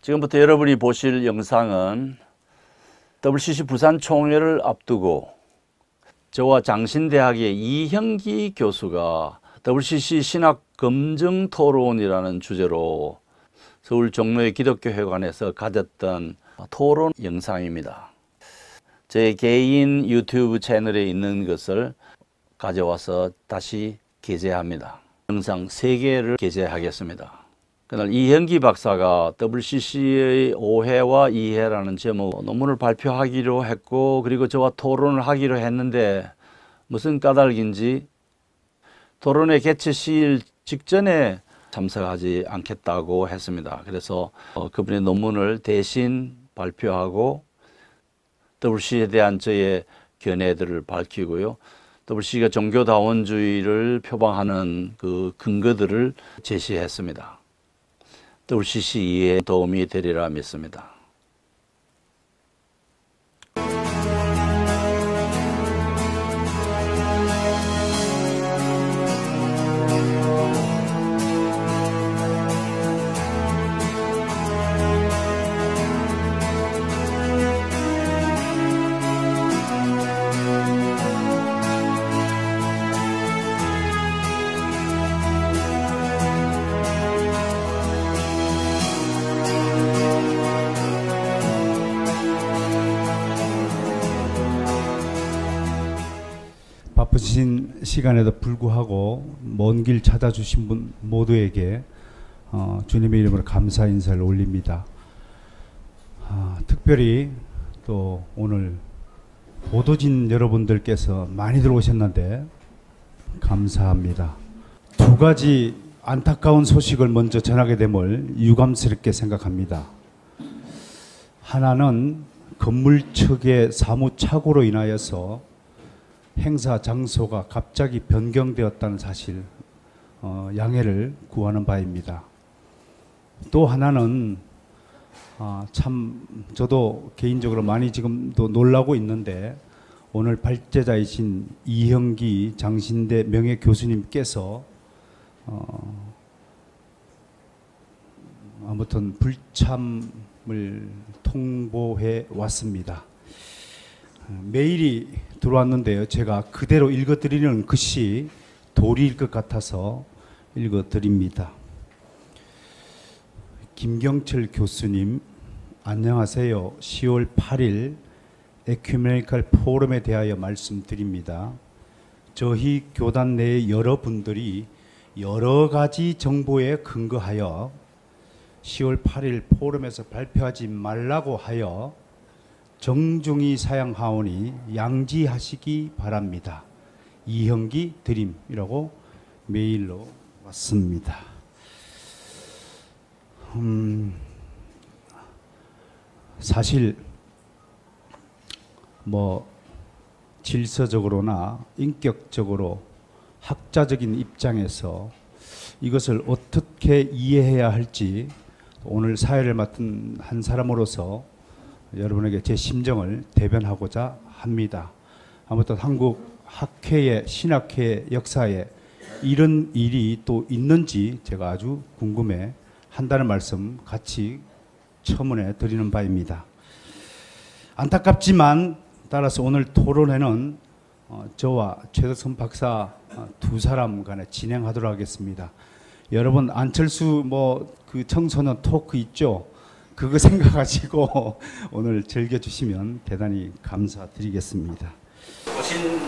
지금부터 여러분이 보실 영상은 WCC 부산 총회를 앞두고 저와 장신대학의 이형기 교수가 WCC 신학 검증 토론이라는 주제로 서울 종로의 기독교회관에서 가졌던 토론 영상입니다. 제 개인 유튜브 채널에 있는 것을 가져와서 다시 게재합니다. 영상 3개를 게재하겠습니다. 그날 이형기 박사가 WCC의 오해와 이해라는 제목 논문을 발표하기로 했고, 그리고 저와 토론을 하기로 했는데 무슨 까닭인지 토론회 개최 시일 직전에 참석하지 않겠다고 했습니다. 그래서 그분의 논문을 대신 발표하고 WCC에 대한 저의 견해들을 밝히고요, WCC가 종교다원주의를 표방하는 그 근거들을 제시했습니다. WCC 이해에 도움이 되리라 믿습니다. 바쁘신 시간에도 불구하고 먼 길 찾아주신 분 모두에게 주님의 이름으로 감사 인사를 올립니다. 특별히 또 오늘 보도진 여러분들께서 많이들 오셨는데 감사합니다. 2가지 안타까운 소식을 먼저 전하게 됨을 유감스럽게 생각합니다. 하나는 건물 측의 사무착오로 인하여서 행사 장소가 갑자기 변경되었다는 사실, 양해를 구하는 바입니다. 또 하나는 참 저도 개인적으로 많이 지금도 놀라고 있는데, 오늘 발제자이신 이형기 장신대 명예교수님께서 아무튼 불참을 통보해 왔습니다. 메일이 들어왔는데요, 제가 그대로 읽어드리는 것이 도리일 것 같아서 읽어드립니다. 김경철 교수님, 안녕하세요. 10월 8일 에큐메니컬 포럼에 대하여 말씀드립니다. 저희 교단 내의 여러분들이 여러 가지 정보에 근거하여 10월 8일 포럼에서 발표하지 말라고 하여 정중히 사양하오니 양지하시기 바랍니다. 이형기 드림이라고 메일로 왔습니다. 사실 질서적으로나 인격적으로 학자적인 입장에서 이것을 어떻게 이해해야 할지 오늘 사회를 맡은 한 사람으로서 여러분에게 제 심정을 대변하고자 합니다. 아무튼 한국 학회의 신학회 역사에 이런 일이 또 있는지 제가 아주 궁금해 한다는 말씀 같이 첨언해 드리는 바입니다. 안타깝지만 따라서 오늘 토론회는 저와 최덕선 박사 2사람 간에 진행하도록 하겠습니다. 여러분 안철수 그 청소년 토크 있죠? 그거 생각하시고 오늘 즐겨주시면 대단히 감사드리겠습니다. 오신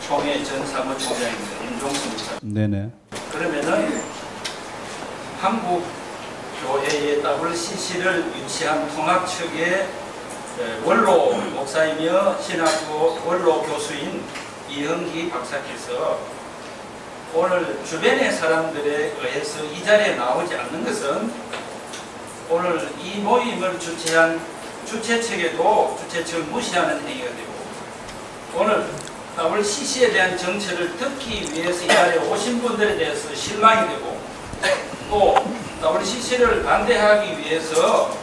총회 전 사무총장입니다. 임종수입니다. 네네. 그러면은 한국 교회의 WCC를 유치한 통합 측의 원로 목사이며 신학교 원로 교수인 이형기 박사께서 오늘 주변의 사람들에 의해서 이 자리에 나오지 않는 것은 오늘 이 모임을 주최한 주최 측에도 주최 측을 무시하는 행위가 되고, 오늘 WCC에 대한 정체를 듣기 위해서 이 자리에 오신 분들에 대해서 실망이 되고, 또 WCC를 반대하기 위해서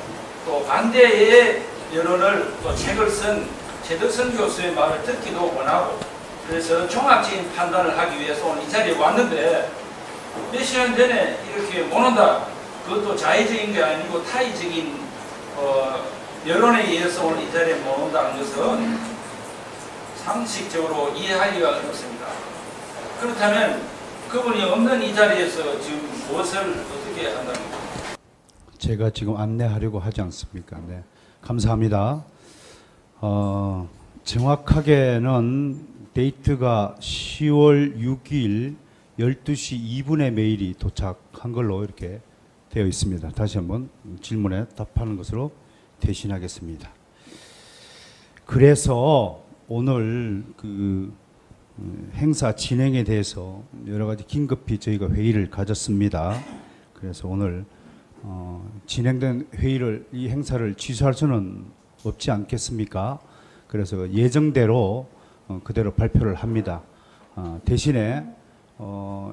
또 반대의 여론을 또 책을 쓴 최덕선 교수의 말을 듣기도 원하고, 그래서 종합적인 판단을 하기 위해서 오늘 이 자리에 왔는데 몇 시간 전에 이렇게 못 온다, 그것도 자의적인 게 아니고 타의적인 여론에 의해서 오늘 이 자리에 모은다는 것은 상식적으로 이해하기가 어렵습니다. 그렇다면 그분이 없는 이 자리에서 지금 무엇을 어떻게 한다는 겁니까? 제가 지금 안내하려고 하지 않습니까? 네, 감사합니다. 정확하게는 데이트가 10월 6일 12시 2분에 메일이 도착한 걸로 이렇게 되어 있습니다. 다시 한번 질문에 답하는 것으로 대신하겠습니다. 그래서 오늘 그 행사 진행에 대해서 여러 가지 긴급히 저희가 회의를 가졌습니다. 그래서 오늘 진행된 회의를, 이 행사를 취소할 수는 없지 않겠습니까? 그래서 예정대로 그대로 발표를 합니다. 대신에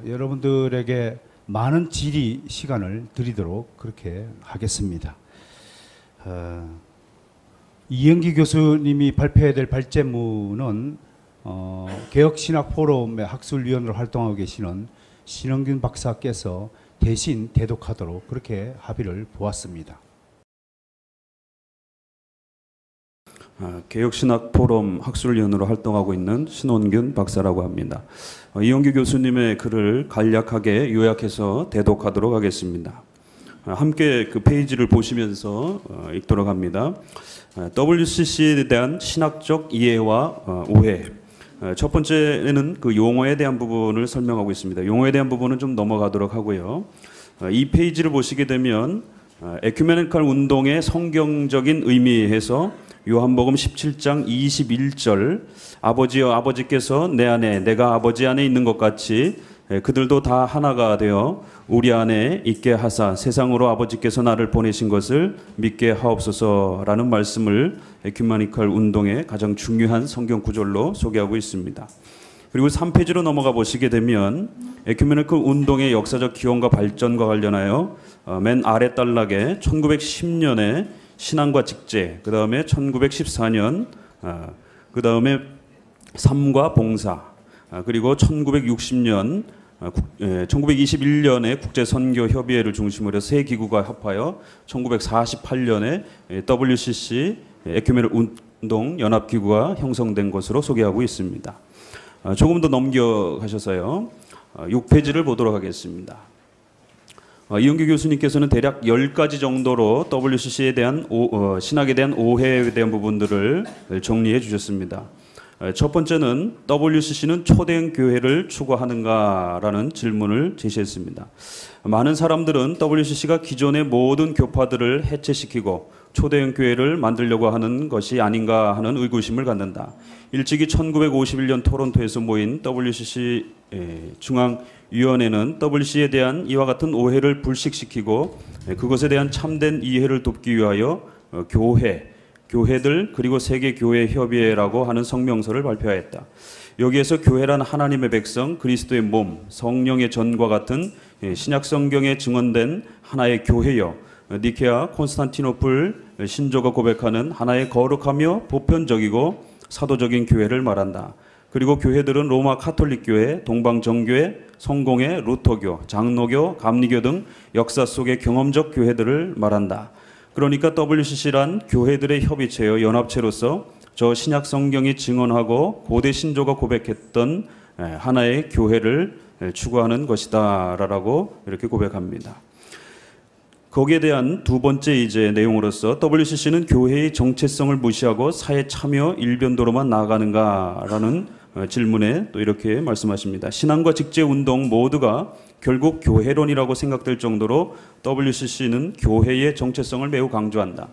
여러분들에게 많은 질의 시간을 드리도록 그렇게 하겠습니다. 이영기 교수님이 발표해야 될 발제문은 개혁신학 포럼의 학술위원으로 활동하고 계시는 신원균 박사께서 대신 대독하도록 그렇게 합의를 보았습니다. 개혁신학 포럼 학술위원으로 활동하고 있는 신원균 박사라고 합니다. 이영기 교수님의 글을 간략하게 요약해서 대독하도록 하겠습니다. 함께 그 페이지를 보시면서 읽도록 합니다. WCC에 대한 신학적 이해와 오해. 첫 번째는 그 용어에 대한 부분을 설명하고 있습니다. 용어에 대한 부분은 좀 넘어가도록 하고요. 이 페이지를 보시게 되면 에큐메니컬 운동의 성경적인 의미에서 요한복음 17장 21절 아버지여 아버지께서 내 안에 내가 아버지 안에 있는 것 같이 그들도 다 하나가 되어 우리 안에 있게 하사 세상으로 아버지께서 나를 보내신 것을 믿게 하옵소서라는 말씀을 에큐메니컬 운동의 가장 중요한 성경 구절로 소개하고 있습니다. 그리고 3페이지로 넘어가 보시게 되면 에큐메니컬 운동의 역사적 기원과 발전과 관련하여 맨 아래 단락에 1910년에 신앙과 직제, 그 다음에 1914년, 그 다음에 삶과 봉사, 그리고 1960년, 1921년에 국제선교협의회를 중심으로 세 기구가 합하여 1948년에 WCC 에큐메니컬 운동 연합기구가 형성된 것으로 소개하고 있습니다. 조금 더 넘겨가셔서요. 6페이지를 보도록 하겠습니다. 이영규 교수님께서는 대략 10가지 정도로 WCC에 대한 신학에 대한 오해에 대한 부분들을 정리해 주셨습니다. 첫 번째는 WCC는 초대형 교회를 추구하는가라는 질문을 제시했습니다. 많은 사람들은 WCC가 기존의 모든 교파들을 해체시키고 초대형 교회를 만들려고 하는 것이 아닌가 하는 의구심을 갖는다. 일찍이 1951년 토론토에서 모인 WCC 중앙위원회는 WCC에 대한 이와 같은 오해를 불식시키고 그것에 대한 참된 이해를 돕기 위하여 교회들 그리고 세계교회협의회라고 하는 성명서를 발표하였다. 여기에서 교회란 하나님의 백성, 그리스도의 몸, 성령의 전과 같은 신약 성경에 증언된 하나의 교회여 니케아 콘스탄티노플 신조가 고백하는 하나의 거룩하며 보편적이고 사도적인 교회를 말한다. 그리고 교회들은 로마 카톨릭교회, 동방정교회, 성공회, 루터교, 장로교, 감리교 등 역사 속의 경험적 교회들을 말한다. 그러니까 WCC란 교회들의 협의체여 연합체로서 저 신약 성경이 증언하고 고대 신조가 고백했던 하나의 교회를 추구하는 것이다라고 이렇게 고백합니다. 거기에 대한 두 번째 이제 내용으로서 WCC는 교회의 정체성을 무시하고 사회 참여 일변도로만 나아가는가라는 질문에 또 이렇게 말씀하십니다. 신앙과 직제 운동 모두가 결국 교회론이라고 생각될 정도로 WCC는 교회의 정체성을 매우 강조한다.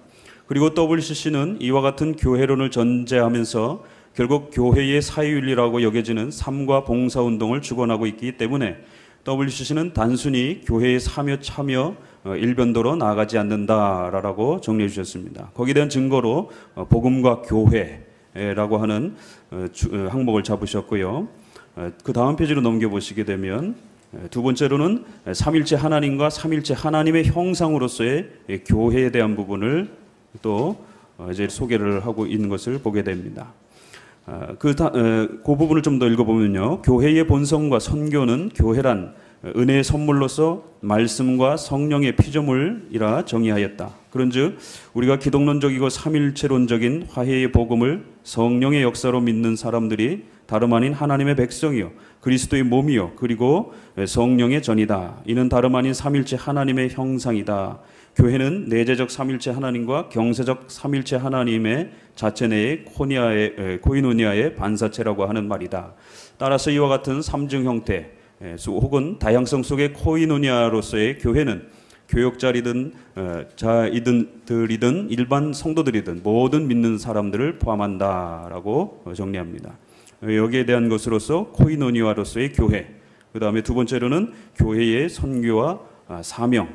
그리고 WCC는 이와 같은 교회론을 전제하면서 결국 교회의 사유윤리라고 여겨지는 삶과 봉사운동을 주관하고 있기 때문에 WCC는 단순히 교회의 사며 참여 일변도로 나아가지 않는다라고 정리해 주셨습니다. 거기에 대한 증거로 복음과 교회라고 하는 항목을 잡으셨고요. 그 다음 페이지로 넘겨보시게 되면 두 번째로는 삼일체 하나님과 삼일체 하나님의 형상으로서의 교회에 대한 부분을 또 이제 소개를 하고 있는 것을 보게 됩니다. 그 부분을 좀 더 읽어보면요. 교회의 본성과 선교는 교회란 은혜의 선물로서 말씀과 성령의 피조물이라 정의하였다. 그런즉 우리가 기독론적이고 삼일체론적인 화해의 복음을 성령의 역사로 믿는 사람들이 다름 아닌 하나님의 백성이요 그리스도의 몸이요 그리고 성령의 전이다. 이는 다름 아닌 삼일체 하나님의 형상이다. 교회는 내재적 삼일체 하나님과 경세적 삼일체 하나님의 자체 내의 코이노니아의 반사체라고 하는 말이다. 따라서 이와 같은 삼중 형태 혹은 다양성 속의 코이노니아로서의 교회는 교역자리든 자이든들이든 일반 성도들이든 모든 믿는 사람들을 포함한다라고 정리합니다. 여기에 대한 것으로서 코이노니아로서의 교회, 그 다음에 두 번째로는 교회의 선교와 사명,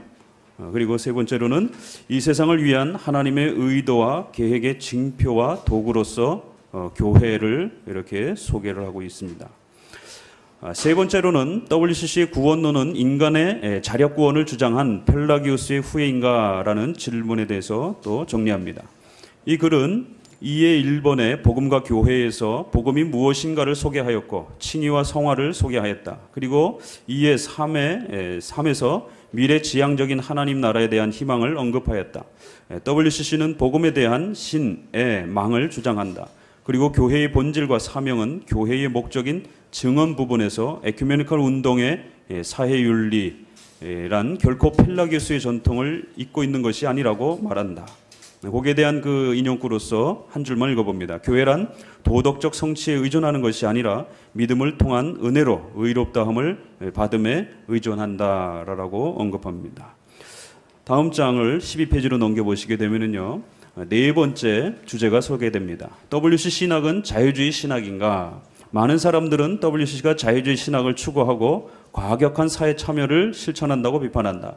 그리고 세 번째로는 이 세상을 위한 하나님의 의도와 계획의 징표와 도구로서 교회를 이렇게 소개를 하고 있습니다. 세 번째로는 WCC의 구원론은 인간의 자력 구원을 주장한 펠라기우스의 후예인가라는 질문에 대해서 또 정리합니다. 이 글은 2의 1번의 복음과 교회에서 복음이 무엇인가를 소개하였고 칭의와 성화를 소개하였다. 그리고 2의 3에서 미래지향적인 하나님 나라에 대한 희망을 언급하였다. WCC는 복음에 대한 신의 망을 주장한다. 그리고 교회의 본질과 사명은 교회의 목적인 증언 부분에서 에큐메니컬 운동의 사회윤리란 결코 펠라기우스의 전통을 잇고 있는 것이 아니라고 말한다. 거기에 대한 그 인용구로서 한 줄만 읽어봅니다. 교회란 도덕적 성취에 의존하는 것이 아니라 믿음을 통한 은혜로 의롭다함을 받음에 의존한다라고 언급합니다. 다음 장을 12페이지로 넘겨보시게 되면요, 네 번째 주제가 소개됩니다. WC 신학은 자유주의 신학인가? 많은 사람들은 WCC가 자유주의 신학을 추구하고 과격한 사회 참여를 실천한다고 비판한다.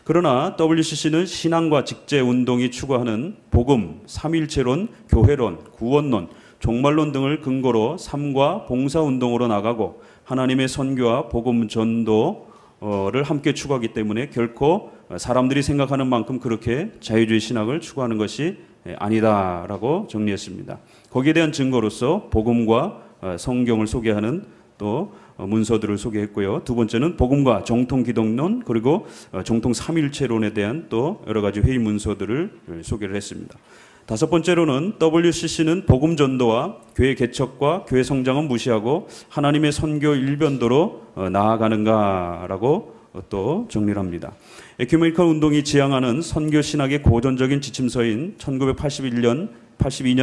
그러나 WCC는 신앙과 직제운동이 추구하는 복음, 삼일체론, 교회론, 구원론, 종말론 등을 근거로 삶과 봉사운동으로 나가고 하나님의 선교와 복음 전도를 함께 추구하기 때문에 결코 사람들이 생각하는 만큼 그렇게 자유주의 신학을 추구하는 것이 아니다라고 정리했습니다. 거기에 대한 증거로서 복음과 성경을 소개하는 또 문서들을 소개했고요. 두 번째는 복음과 정통 기독론 그리고 정통 삼일체론에 대한 또 여러 가지 회의 문서들을 소개를 했습니다. 다섯 번째로는 WCC는 복음 전도와 교회 개척과 교회 성장은 무시하고 하나님의 선교 일변도로 나아가는가라고 또 정리를 합니다. 에큐메니컬 운동이 지향하는 선교 신학의 고전적인 지침서인 1982년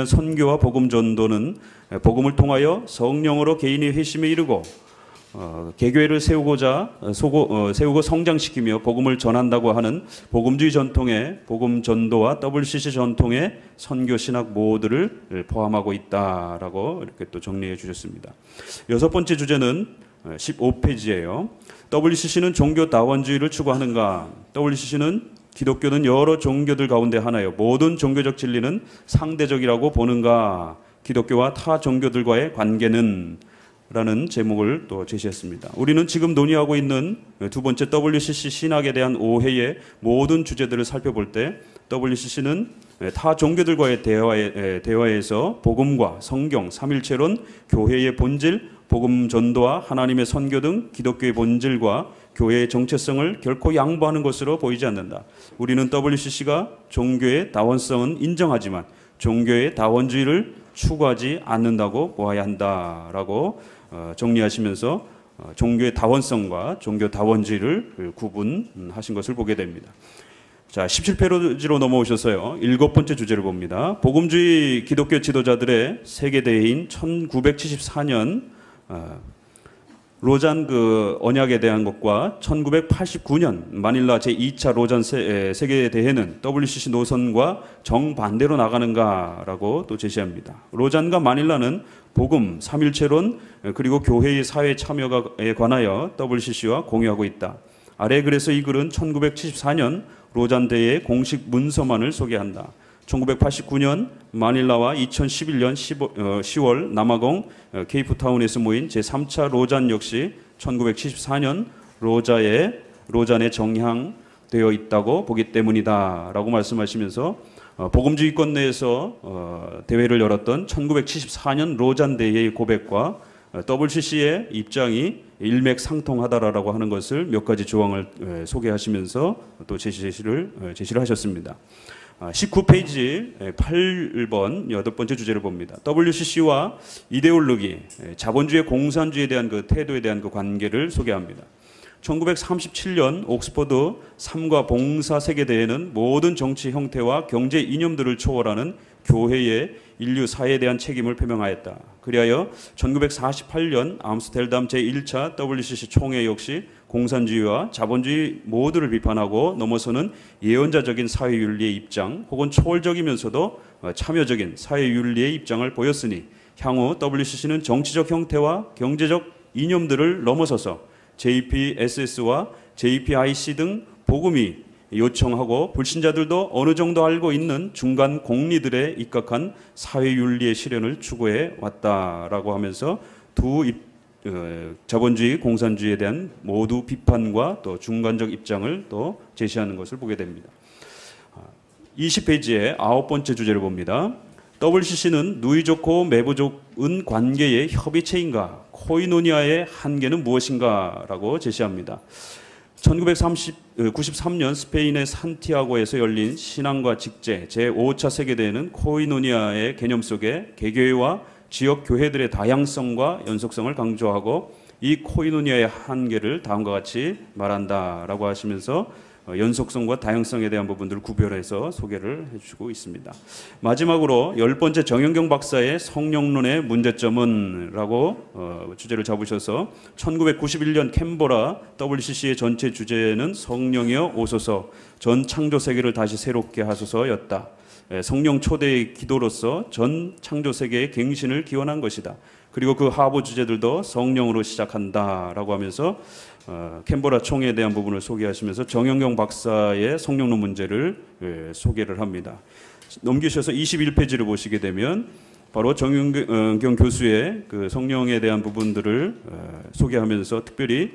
선교와 복음 전도는 복음을 통하여 성령으로 개인의 회심에 이르고 개교회를 세우고 성장시키며 복음을 전한다고 하는 복음주의 전통의 복음 전도와 WCC 전통의 선교 신학 모두를 포함하고 있다라고 이렇게 또 정리해 주셨습니다. 여섯 번째 주제는 15페이지예요. WCC는 종교 다원주의를 추구하는가? WCC는 기독교는 여러 종교들 가운데 하나요. 모든 종교적 진리는 상대적이라고 보는가? 기독교와 타 종교들과의 관계는? 라는 제목을 또 제시했습니다. 우리는 지금 논의하고 있는 두 번째 WCC 신학에 대한 오해의 모든 주제들을 살펴볼 때 WCC는 타 종교들과의 대화에서 복음과 성경, 삼일체론, 교회의 본질, 복음 전도와 하나님의 선교 등 기독교의 본질과 교회의 정체성을 결코 양보하는 것으로 보이지 않는다. 우리는 WCC가 종교의 다원성은 인정하지만 종교의 다원주의를 추구하지 않는다고 보아야 한다라고 정리하시면서 종교의 다원성과 종교 다원주의를 구분하신 것을 보게 됩니다. 자, 17페이지로 넘어오셔서요. 일곱 번째 주제를 봅니다. 복음주의 기독교 지도자들의 세계대회인 1974년 로잔 그 언약에 대한 것과 1989년 마닐라 제2차 로잔 세계대회는 WCC 노선과 정반대로 나가는가라고 또 제시합니다. 로잔과 마닐라는 복음, 삼일체론 그리고 교회의 사회 참여에 관하여 WCC와 공유하고 있다. 아래 그래서 이 글은 1974년 로잔 대회의 공식 문서만을 소개한다. 1989년 마닐라와 2011년 10월 남아공 케이프타운에서 모인 제3차 로잔 역시 1974년 로잔에 정향되어 있다고 보기 때문이다 라고 말씀하시면서 복음주의권 내에서 대회를 열었던 1974년 로잔 대회의 고백과 WCC의 입장이 일맥상통하다라고 하는 것을 몇 가지 조항을 소개하시면서 또 제시를 하셨습니다. 19페이지 8번 8번째 주제를 봅니다. WCC와 이데올로기, 자본주의 공산주의에 대한 그 태도에 대한 그 관계를 소개합니다. 1937년 옥스퍼드 삼과 봉사 세계대회는 모든 정치 형태와 경제 이념들을 초월하는 교회의 인류 사회에 대한 책임을 표명하였다. 그리하여 1948년 암스테르담 제1차 WCC 총회 역시 공산주의와 자본주의 모두를 비판하고 넘어서는 예언자적인 사회윤리의 입장 혹은 초월적이면서도 참여적인 사회윤리의 입장을 보였으니 향후 WCC는 정치적 형태와 경제적 이념들을 넘어서서 JPSS와 JPIC 등 복음이 요청하고 불신자들도 어느 정도 알고 있는 중간 공리들에 입각한 사회윤리의 실현을 추구해 왔다라고 하면서 자본주의, 공산주의에 대한 모두 비판과 또 중간적 입장을 또 제시하는 것을 보게 됩니다. 20페이지에 9번째 주제를 봅니다. WCC는 누이 좋고 매부 좋은 관계의 협의체인가? 코이노니아의 한계는 무엇인가? 라고 제시합니다. 1993년 스페인의 산티아고에서 열린 신앙과 직제 제5차 세계대회는 코이노니아의 개념 속에 개교회와 지역 교회들의 다양성과 연속성을 강조하고 이 코이노니아의 한계를 다음과 같이 말한다라고 하시면서 연속성과 다양성에 대한 부분들을 구별해서 소개를 해주시고 있습니다. 마지막으로 10번째 정영경 박사의 성령론의 문제점은 라고 주제를 잡으셔서 1991년 캔버라 WCC의 전체 주제는 성령이여 오소서 전 창조 세계를 다시 새롭게 하소서였다. 성령 초대의 기도로서 전 창조 세계의 갱신을 기원한 것이다. 그리고 그 하부 주제들도 성령으로 시작한다라고 하면서 캔버라 총회에 대한 부분을 소개하시면서 정영경 박사의 성령론 문제를 소개를 합니다. 넘기셔서 21페이지를 보시게 되면 바로 정영경 교수의 그 성령에 대한 부분들을 소개하면서 특별히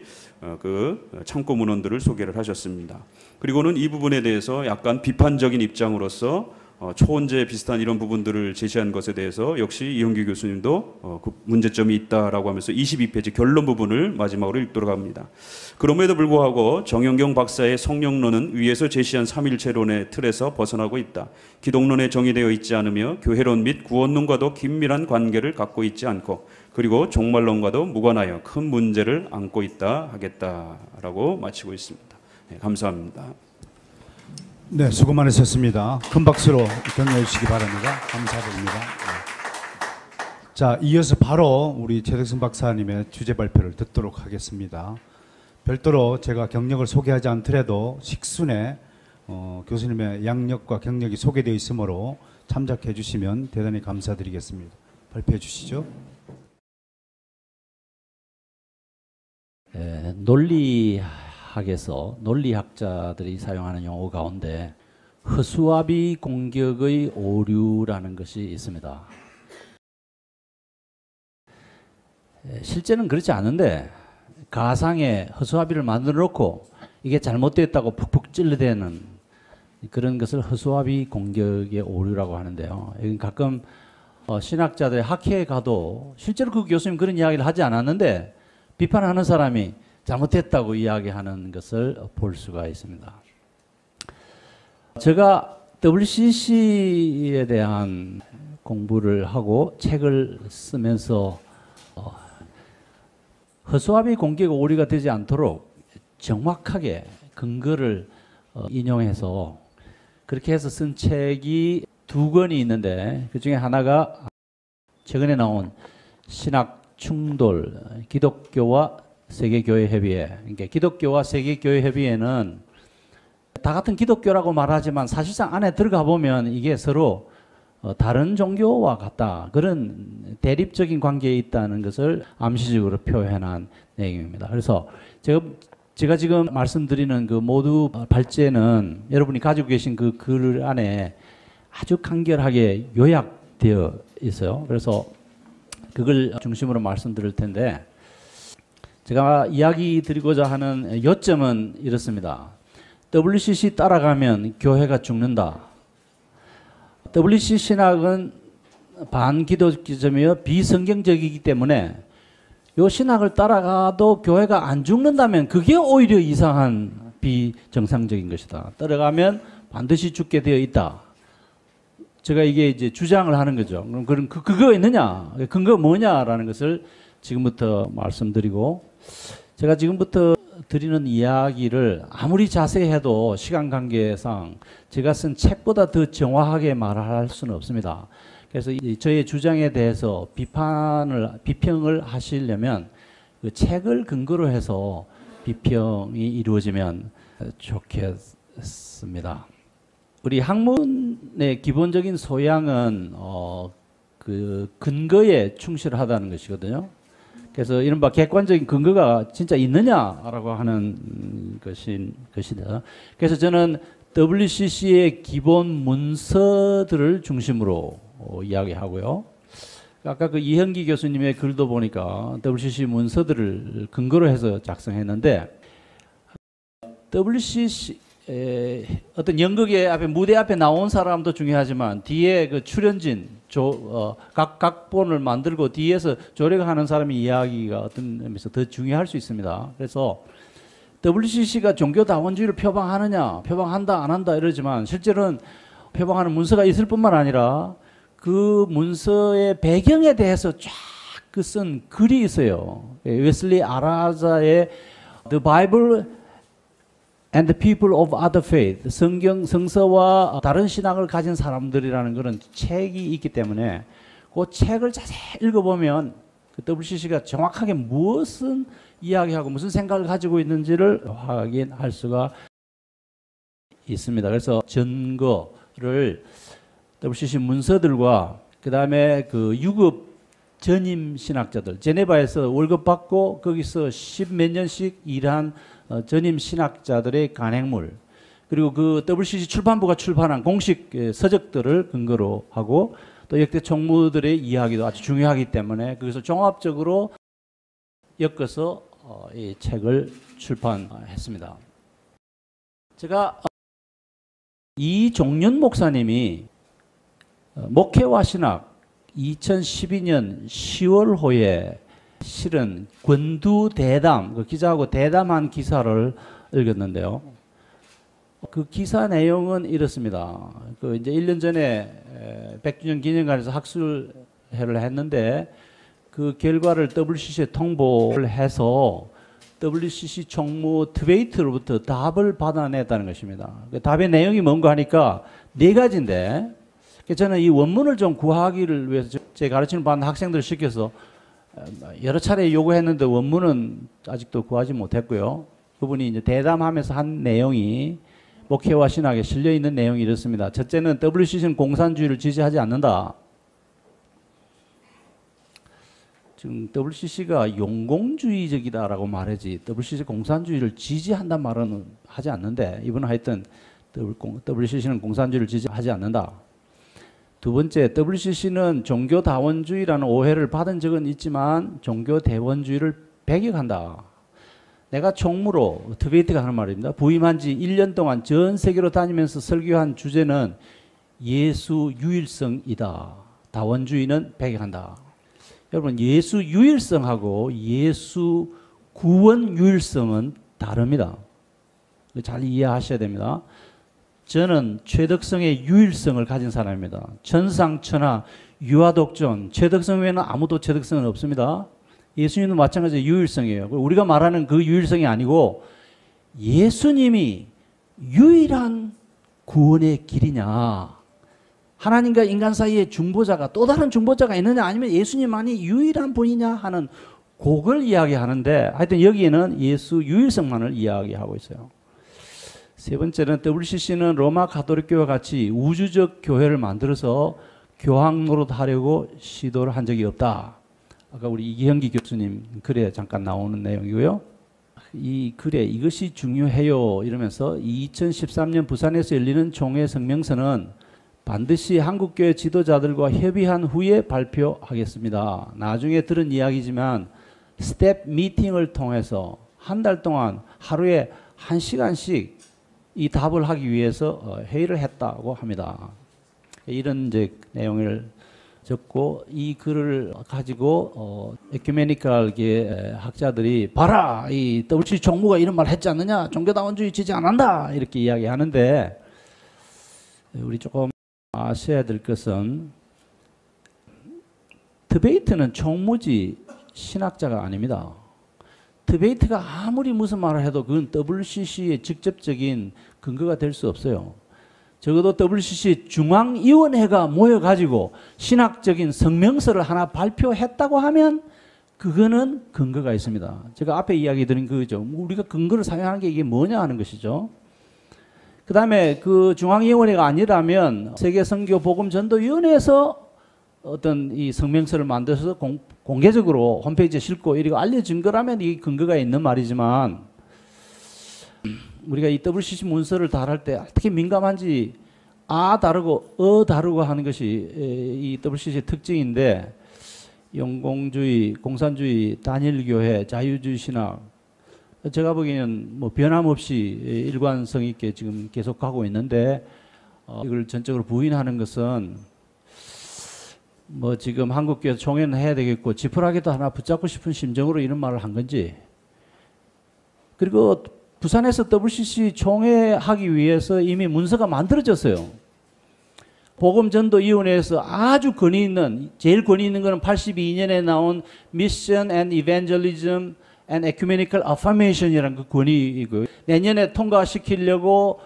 그 참고 문헌들을 소개를 하셨습니다. 그리고는 이 부분에 대해서 약간 비판적인 입장으로서 초혼제 비슷한 이런 부분들을 제시한 것에 대해서 역시 이형규 교수님도 그 문제점이 있다라고 하면서 22페이지 결론 부분을 마지막으로 읽도록 합니다. 그럼에도 불구하고 정영경 박사의 성령론은 위에서 제시한 삼일체론의 틀에서 벗어나고 있다. 기독론에 정의되어 있지 않으며 교회론 및 구원론과도 긴밀한 관계를 갖고 있지 않고 그리고 종말론과도 무관하여 큰 문제를 안고 있다 하겠다라고 마치고 있습니다. 네, 감사합니다. 네, 수고 많으셨습니다. 큰 박수로 격려해 주시기 바랍니다. 감사드립니다. 자, 이어서 바로 우리 최덕승 박사님의 주제 발표를 듣도록 하겠습니다. 별도로 제가 경력을 소개하지 않더라도 식순에 교수님의 양력과 경력이 소개되어 있으므로 참작해 주시면 대단히 감사드리겠습니다. 발표해 주시죠. 논리학자들이 사용하는 용어 가운데 허수아비 공격의 오류라는 것이 있습니다. 실제는 그렇지 않은데 가상의 허수아비를 만들어 놓고 이게 잘못됐다고 푹푹 찔러대는 그런 것을 허수아비 공격의 오류라고 하는데요. 가끔 신학자들의 학회에 가도 실제로 그 교수님 그런 이야기를 하지 않았는데 비판하는 사람이 잘못됐다고 이야기하는 것을 볼 수가 있습니다. 제가 WCC에 대한 공부를 하고 책을 쓰면서 허수아비 공격 오류가 되지 않도록 정확하게 근거를 인용해서 그렇게 해서 쓴 책이 2권이 있는데 그 중에 하나가 최근에 나온 신학 충돌 기독교와 세계교회협의회. 그러니까 기독교와 세계교회협의회는 다 같은 기독교라고 말하지만 사실상 안에 들어가 보면 이게 서로 다른 종교와 같다. 그런 대립적인 관계에 있다는 것을 암시적으로 표현한 내용입니다. 그래서 제가 지금 말씀드리는 그 모두 발제는 여러분이 가지고 계신 그 글 안에 아주 간결하게 요약되어 있어요. 그래서 그걸 중심으로 말씀드릴 텐데 제가 이야기 드리고자 하는 요점은 이렇습니다. WCC 따라가면 교회가 죽는다. WCC 신학은 반기독교적이며 비성경적이기 때문에 요 신학을 따라가도 교회가 안 죽는다면 그게 오히려 이상한 비정상적인 것이다. 따라가면 반드시 죽게 되어 있다. 제가 이게 이제 주장을 하는 거죠. 그럼 그거 있느냐? 근거 뭐냐라는 것을 지금부터 말씀드리고, 제가 지금부터 드리는 이야기를 아무리 자세히 해도 시간 관계상 제가 쓴 책보다 더 정확하게 말할 수는 없습니다. 그래서 저의 주장에 대해서 비평을 하시려면 그 책을 근거로 해서 비평이 이루어지면 좋겠습니다. 우리 학문의 기본적인 소양은 그 근거에 충실하다는 것이거든요. 그래서 이른바 객관적인 근거가 진짜 있느냐라고 하는 것이다. 그래서 저는 WCC의 기본 문서들을 중심으로 이야기하고요. 아까 그 이현기 교수님의 글도 보니까 WCC 문서들을 근거로 해서 작성했는데, WCC 어떤 연극의 앞에 무대 앞에 나온 사람도 중요하지만 뒤에 그 출연진 각 각본을 만들고 뒤에서 조력하는 사람의 이야기가 어떤 의미에서 더 중요할 수 있습니다. 그래서 WCC가 종교다원주의를 표방하느냐, 표방한다 안 한다 이러지만 실제로는 표방하는 문서가 있을 뿐만 아니라 그 문서의 배경에 대해서 쫙 그 쓴 글이 있어요. 웨슬리 아라자의 The Bible and the People of Other Faith, 성서와 다른 신앙을 가진 사람들이라는 그런 책이 있기 때문에 그 책을 자세히 읽어보면 그 WCC가 정확하게 무엇을 이야기하고 무슨 생각을 가지고 있는지를 확인할 수가 있습니다. 그래서 증거를 WCC 문서들과 그 다음에 그 유급 전임 신학자들, 제네바에서 월급 받고 거기서 10몇 년씩 일한 전임 신학자들의 간행물, 그리고 그 WCC 출판부가 출판한 공식 서적들을 근거로 하고 또 역대 총무들의 이야기도 아주 중요하기 때문에 거기서 종합적으로 엮어서 이 책을 출판했습니다. 제가 이종윤 목사님이 목회와 신학 2012년 10월호에 실은 권두 대담, 그 기자하고 대담한 기사를 읽었는데요. 그 기사 내용은 이렇습니다. 그 이제 1년 전에 100주년 기념관에서 학술회를 했는데 그 결과를 WCC에 통보를 해서 WCC 총무 트웨이트로부터 답을 받아냈다는 것입니다. 그 답의 내용이 뭔가 하니까 네 가지인데, 저는 이 원문을 좀 구하기를 위해서 제 가르치는 반 학생들을 시켜서 여러 차례 요구했는데 원문은 아직도 구하지 못했고요. 그분이 이제 대담하면서 한 내용이 목회와 신학에 실려 있는 내용이 이렇습니다. 첫째는 WCC는 공산주의를 지지하지 않는다. 지금 WCC가 용공주의적이다라고 말하지 WCC 공산주의를 지지한단 말은 하지 않는데, 이분은 하여튼 WCC는 공산주의를 지지하지 않는다. 두 번째, WCC는 종교다원주의라는 오해를 받은 적은 있지만 종교대원주의를 배격한다. 내가 총무로, 트웨이트가 하는 말입니다. 부임한 지 1년 동안 전 세계로 다니면서 설교한 주제는 예수 유일성이다. 다원주의는 배격한다. 여러분, 예수 유일성하고 예수 구원 유일성은 다릅니다. 잘 이해하셔야 됩니다. 저는 최덕성의 유일성을 가진 사람입니다. 천상천하 유아독존, 최덕성 외에는 아무도 최덕성은 없습니다. 예수님도 마찬가지로 유일성이에요. 우리가 말하는 그 유일성이 아니고 예수님이 유일한 구원의 길이냐, 하나님과 인간 사이에 중보자가, 또 다른 중보자가 있느냐, 아니면 예수님만이 유일한 분이냐 하는 그걸 이야기하는데, 하여튼 여기에는 예수 유일성만을 이야기하고 있어요. 세 번째는 WCC는 로마 가톨릭교회와 같이 우주적 교회를 만들어서 교황 노릇하려고 시도를 한 적이 없다. 아까 우리 이기현기 교수님 글에 잠깐 나오는 내용이고요. 이 글에 이것이 중요해요 이러면서 2013년 부산에서 열리는 총회 성명서는 반드시 한국교회 지도자들과 협의한 후에 발표하겠습니다. 나중에 들은 이야기지만 스텝 미팅을 통해서 한 달 동안 하루에 1시간씩 이 답을 하기 위해서 회의를 했다고 합니다. 이런 이제 내용을 적고 이 글을 가지고 에큐메니컬계 학자들이 봐라 이 WCC 총무가 이런 말 했지 않느냐 종교다원주의 지지 안 한다 이렇게 이야기하는데 우리 조금 아셔야 될 것은 드베이트는 총무지 신학자가 아닙니다. 드베이트가 아무리 무슨 말을 해도 그건 WCC의 직접적인 근거가 될 수 없어요. 적어도 WCC 중앙위원회가 모여가지고 신학적인 성명서를 하나 발표했다고 하면 그거는 근거가 있습니다. 제가 앞에 이야기 드린 그거죠. 우리가 근거를 사용하는 게 이게 뭐냐 하는 것이죠. 그 다음에 그 중앙위원회가 아니라면 세계선교복음전도위원회에서 어떤 이 성명서를 만들어서 공개적으로 홈페이지에 싣고 이리고 알려진 거라면 이 근거가 있는 말이지만 우리가 이 WCC 문서를 다룰 때 어떻게 민감한지 다르고 다르고 하는 것이 이 WCC의 특징인데 영공주의, 공산주의, 단일교회, 자유주의 신학 제가 보기에는 뭐 변함없이 일관성 있게 지금 계속 가고 있는데 이걸 전적으로 부인하는 것은 뭐 지금 한국교회 총회는 해야 되겠고 지푸라기도 하나 붙잡고 싶은 심정으로 이런 말을 한 건지 그리고 부산에서 WCC 총회하기 위해서 이미 문서가 만들어졌어요. 복음전도위원회에서 아주 권위 있는 제일 권위 있는 것은 82년에 나온 Mission and Evangelism and Ecumenical Affirmation이라는 그 권위이고요. 내년에 통과시키려고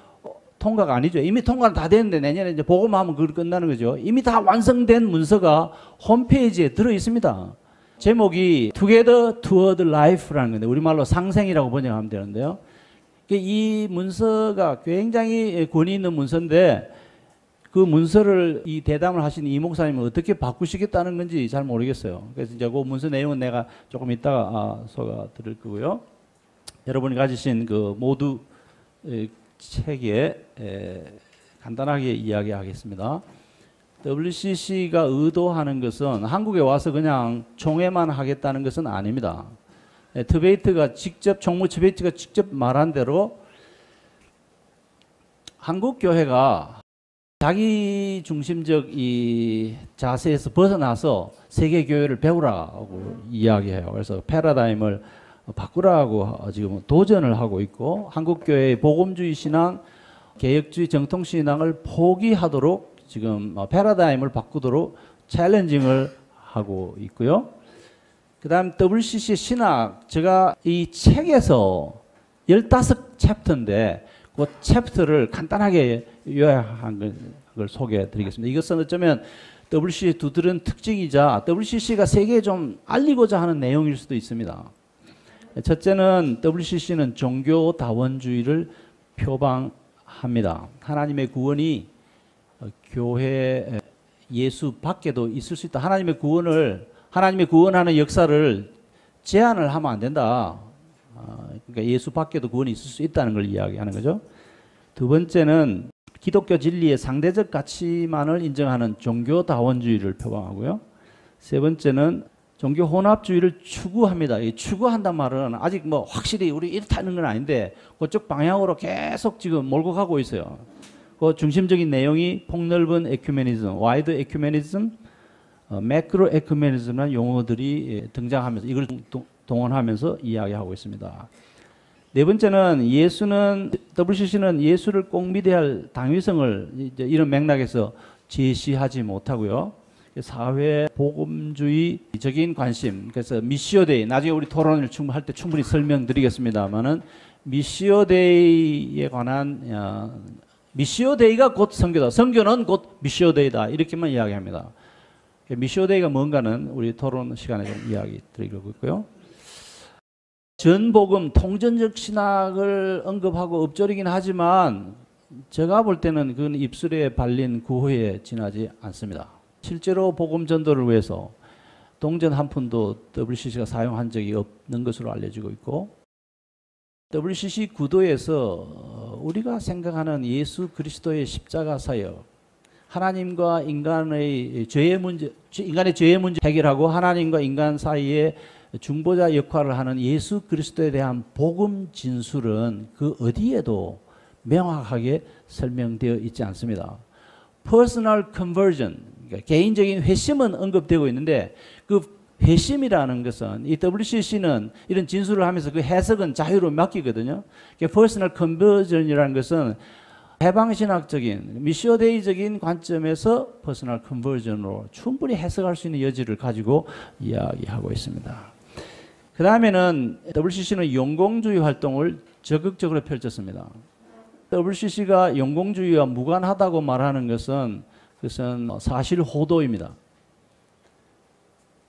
통과가 아니죠. 이미 통과는 다 됐는데 내년에 이제 복음하면 그걸 끝나는 거죠. 이미 다 완성된 문서가 홈페이지에 들어 있습니다. 제목이 Together Toward Life라는 건데 우리말로 상생이라고 번역하면 되는데요. 이 문서가 굉장히 권위 있는 문서인데 그 문서를 이 대담을 하신 이 목사님은 어떻게 바꾸시겠다는 건지 잘 모르겠어요. 그래서 이제 그 문서 내용은 내가 조금 이따가 소개해 드릴 거고요. 여러분이 가지신 그 모두 책에 간단하게 이야기하겠습니다. WCC가 의도하는 것은 한국에 와서 그냥 총회만 하겠다는 것은 아닙니다. 트베이트가 직접 총무 트베이트가 직접 말한 대로 한국 교회가 자기 중심적 이 자세에서 벗어나서 세계 교회를 배우라고 이야기해요. 그래서 패러다임을 바꾸라고 지금 도전을 하고 있고 한국 교회의 복음주의 신앙, 개혁주의 정통 신앙을 포기하도록 지금 패러다임을 바꾸도록 챌린징을 하고 있고요. 그다음 WCC 신학 제가 이 책에서 15챕터인데 그 챕터를 간단하게 요약한 걸 소개해 드리겠습니다. 이것은 어쩌면 WCC 두드러진 특징이자 WCC가 세계에 좀 알리고자 하는 내용일 수도 있습니다. 첫째는 WCC는 종교다원주의를 표방합니다. 하나님의 구원이 교회 예수 밖에도 있을 수 있다. 하나님의 구원하는 역사를 제한을 하면 안 된다. 그러니까 예수 밖에도 구원이 있을 수 있다는 걸 이야기하는 거죠. 두 번째는 기독교 진리의 상대적 가치만을 인정하는 종교다원주의를 표방하고요. 세 번째는 종교 혼합주의를 추구합니다. 이 추구한단 말은 아직 뭐 확실히 우리 이렇다는 건 아닌데 그쪽 방향으로 계속 지금 몰고 가고 있어요. 그 중심적인 내용이 폭넓은 에큐메니즘, 와이드 에큐메니즘, 매크로 에큐메니즘이라는 용어들이 등장하면서 이걸 동원하면서 이야기하고 있습니다. 네 번째는 WCC는 예수를 꼭 믿어야 할 당위성을 이런 맥락에서 제시하지 못하고요. 사회 복음주의적인 관심, 그래서 미시오데이, 나중에 우리 토론을 할 때 충분히 설명드리겠습니다만은 미시오데이에 관한 미시오데이가 곧 선교다. 선교는 곧 미시오데이다. 이렇게만 이야기합니다. 미시오데이가 뭔가는 우리 토론 시간에 좀 이야기 드리려고 있고요. 전복음 통전적 신학을 언급하고 읊조리긴 하지만 제가 볼 때는 그건 입술에 발린 구호에 지나지 않습니다. 실제로 복음 전도를 위해서 동전 한 푼도 WCC가 사용한 적이 없는 것으로 알려지고 있고 WCC 구도에서 우리가 생각하는 예수 그리스도의 십자가 사역, 하나님과 인간의 죄의 문제 해결하고 하나님과 인간 사이에 중보자 역할을 하는 예수 그리스도에 대한 복음 진술은 그 어디에도 명확하게 설명되어 있지 않습니다. Personal conversion, 그러니까 개인적인 회심은 언급되고 있는데 그 회심이라는 것은 이 WCC는 이런 진술을 하면서 그 해석은 자유로 맡기거든요. 퍼스널 컨버전이라는 것은 해방신학적인 미시오데이적인 관점에서 퍼스널 컨버전으로 충분히 해석할 수 있는 여지를 가지고 이야기하고 있습니다. 그 다음에는 WCC는 용공주의 활동을 적극적으로 펼쳤습니다. WCC가 용공주의와 무관하다고 말하는 것은 그것은 사실 호도입니다.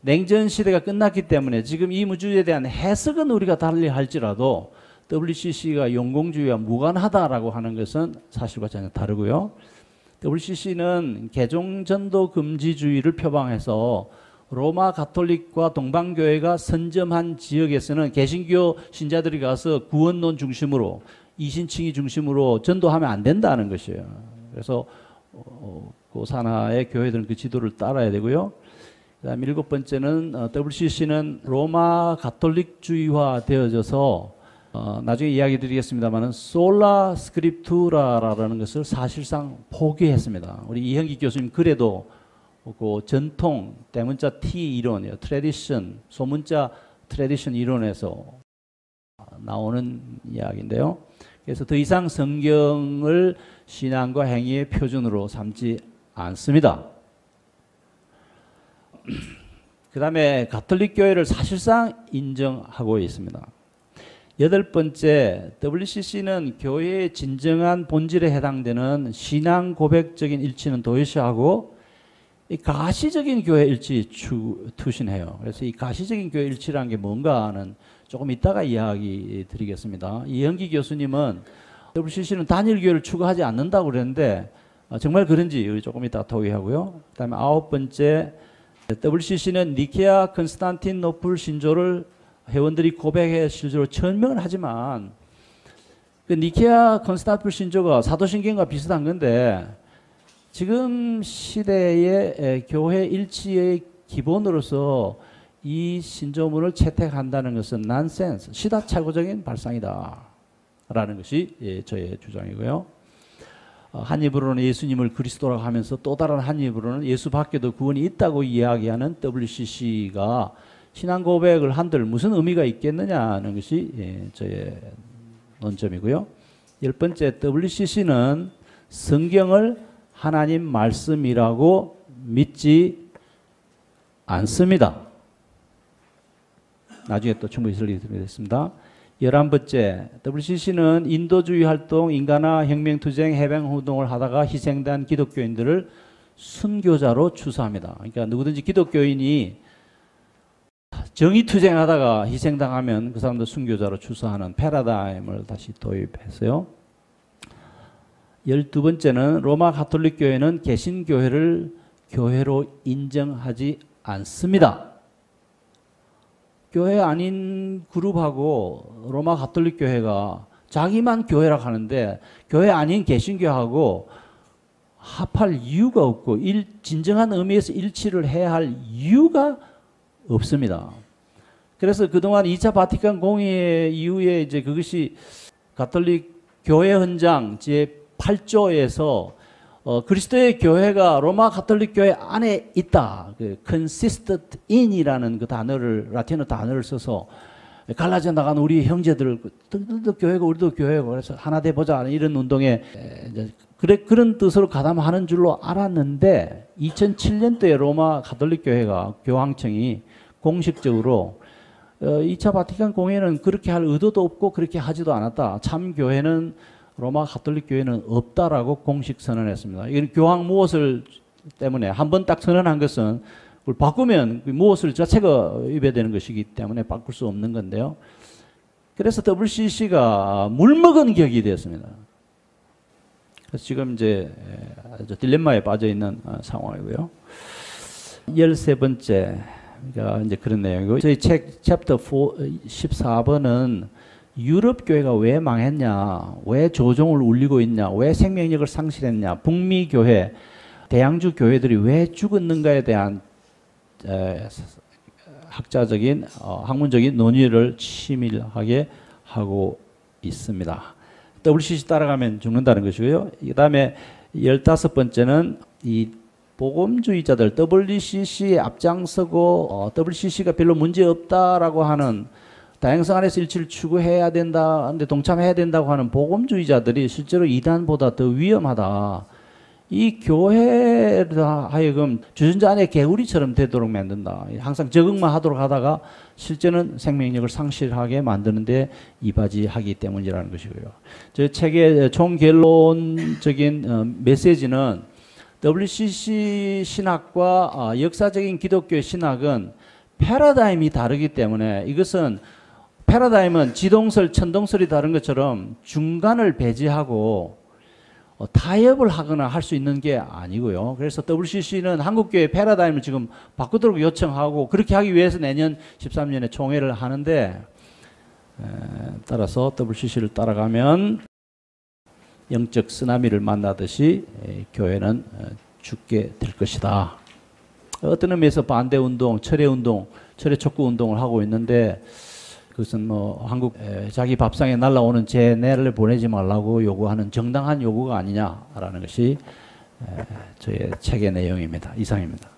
냉전 시대가 끝났기 때문에 지금 이 무주에 대한 해석은 우리가 달리 할지라도 WCC가 용공주의와 무관하다라고 하는 것은 사실과 전혀 다르고요. WCC는 개종전도 금지주의를 표방해서 로마 가톨릭과 동방교회가 선점한 지역에서는 개신교 신자들이 가서 구원론 중심으로 이신칭의 중심으로 전도하면 안 된다는 것이에요. 그래서 그 산하의 교회들은 그 지도를 따라야 되고요. 그다음 일곱 번째는 WCC는 로마 가톨릭주의화 되어져서 나중에 이야기 드리겠습니다만은 솔라 스크립투라라는 것을 사실상 포기했습니다. 우리 이형기 교수님 글에도 그 전통 대문자 T 이론이요, 트래디션, 소문자 트래디션 이론에서 나오는 이야기인데요. 그래서 더 이상 성경을 신앙과 행위의 표준으로 삼지 않습니다. 그 다음에 가톨릭 교회를 사실상 인정하고 있습니다. 여덟 번째, WCC는 교회의 진정한 본질에 해당되는 신앙 고백적인 일치는 도외시하고 이 가시적인 교회 일치 투신해요. 그래서 이 가시적인 교회 일치라는 게 뭔가는 조금 이따가 이야기 드리겠습니다. 이현기 교수님은 WCC는 단일 교회를 추구하지 않는다고 그랬는데 정말 그런지 조금 이따 토의하고요. 그 다음에 아홉 번째, WCC는 니케아 컨스탄티노플 신조를 회원들이 고백의 실조로 천명을 하지만 그 니케아 컨스탄티노플 신조가 사도신경과 비슷한 건데 지금 시대의 교회 일치의 기본으로서 이 신조문을 채택한다는 것은 난센스, 시다착오적인 발상이다 라는 것이 저의 주장이고요. 한 입으로는 예수님을 그리스도라고 하면서 또 다른 한 입으로는 예수 밖에도 구원이 있다고 이야기하는 WCC가 신앙 고백을 한들 무슨 의미가 있겠느냐는 것이 저의 논점이고요. 열 번째, WCC는 성경을 하나님 말씀이라고 믿지 않습니다. 나중에 또 충분히 설명드리겠습니다. 11번째, WCC는 인도주의 활동, 인간화, 혁명투쟁, 해방운동을 하다가 희생된 기독교인들을 순교자로 추수합니다. 그러니까 누구든지 기독교인이 정의투쟁하다가 희생당하면 그 사람들 순교자로 추수하는 패러다임을 다시 도입했어요. 12번째는 로마 가톨릭 교회는 개신교회를 교회로 인정하지 않습니다. 교회 아닌 그룹하고 로마 가톨릭 교회가 자기만 교회라고 하는데 교회 아닌 개신교하고 합할 이유가 없고 진정한 의미에서 일치를 해야 할 이유가 없습니다. 그래서 그동안 2차 바티칸 공의 이후에 이제 그것이 가톨릭 교회 헌장 제8조에서 그리스도의 교회가 로마 가톨릭 교회 안에 있다. 그 consisted in이라는 그 단어를 라틴어 단어를 써서 갈라져 나간 우리 형제들 너희들도 교회고 우리도 교회고 그래서 하나 돼 보자 이런 운동에 그런 뜻으로 가담하는 줄로 알았는데 2007년도에 로마 가톨릭 교회가 교황청이 공식적으로 2차 바티칸 공회는 그렇게 할 의도도 없고 그렇게 하지도 않았다. 참 교회는 로마 가톨릭 교회는 없다라고 공식 선언했습니다. 이건 교황 무엇을 때문에 한 번 딱 선언한 것은 그걸 바꾸면 무엇을 자체가 위배되는 것이기 때문에 바꿀 수 없는 건데요. 그래서 WCC가 물먹은 격이 되었습니다. 그래서 지금 이제 아주 딜레마에 빠져 있는 상황이고요. 13번째 가 이제 그런 내용이고 저희 책 챕터 14번은 유럽 교회가 왜 망했냐, 왜 조종을 울리고 있냐, 왜 생명력을 상실했냐, 북미 교회, 대양주 교회들이 왜 죽었는가에 대한 학자적인 학문적인 논의를 치밀하게 하고 있습니다. WCC 따라가면 죽는다는 것이고요. 그 다음에 15번째는 이 보금주의자들 WCC에 앞장서고 WCC가 별로 문제 없다라고 하는 다양성 안에서 일치를 추구해야 된다, 근데 동참해야 된다고 하는 보금주의자들이 실제로 이단보다 더 위험하다. 이 교회를 하여금 주전자 안에 개구리처럼 되도록 만든다. 항상 적응만 하도록 하다가 실제는 생명력을 상실하게 만드는데 이바지하기 때문이라는 것이고요. 저 책의 총결론적인 메시지는 WCC 신학과 역사적인 기독교 신학은 패러다임이 다르기 때문에 이것은 패러다임은 지동설, 천동설이 다른 것처럼 중간을 배제하고 타협을 하거나 할 수 있는 게 아니고요. 그래서 WCC는 한국교회 패러다임을 지금 바꾸도록 요청하고 그렇게 하기 위해서 내년 13년에 총회를 하는데 따라서 WCC를 따라가면 영적 쓰나미를 만나듯이 교회는 죽게 될 것이다. 어떤 의미에서 반대운동, 철회운동, 철회 촉구 운동을 하고 있는데 그것은 뭐 한국 자기 밥상에 날라오는 재내를 보내지 말라고 요구하는 정당한 요구가 아니냐라는 것이 저의 책의 내용입니다. 이상입니다.